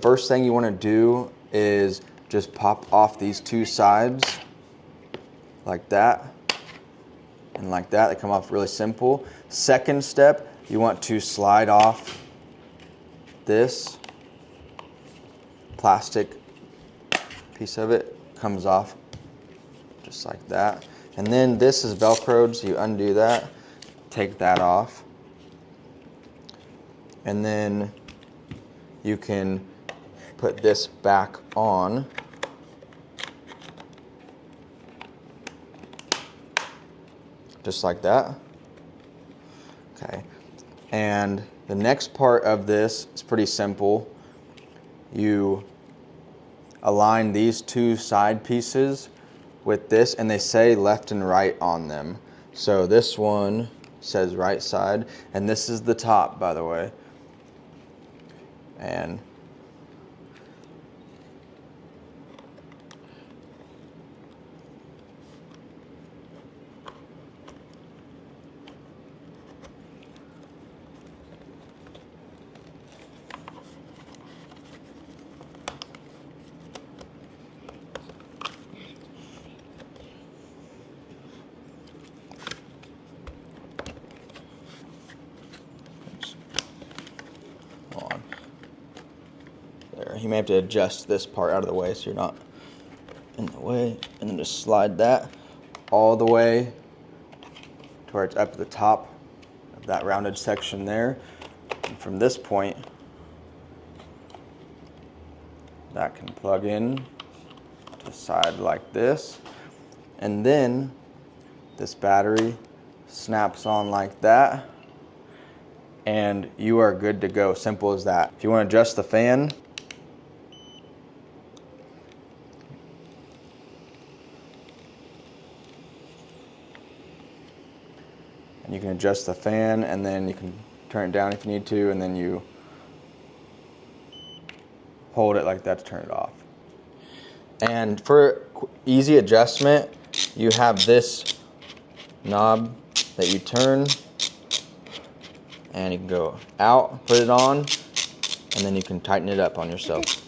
first thing you want to do is just pop off these two sides like that and like that. They come off really simple. Second step, you want to slide off this plastic piece of it. Comes off just like that. And then this is Velcroed, so you undo that, take that off. And then you can put this back on. Just like that. Okay. And the next part of this is pretty simple. You align these two side pieces with this, and they say left and right on them. So this one says right side, and this is the top, by the way. And you may have to adjust this part out of the way so you're not in the way, and then just slide that all the way to where it's up to the top of that rounded section there. And from this point, that can plug in to the side like this, and then this battery snaps on like that, and you are good to go. Simple as that. If you want to adjust the fan, and you can adjust the fan, and then you can turn it down if you need to, and then you hold it like that to turn it off. And for easy adjustment, you have this knob that you turn, and you can go out, put it on, and then you can tighten it up on yourself.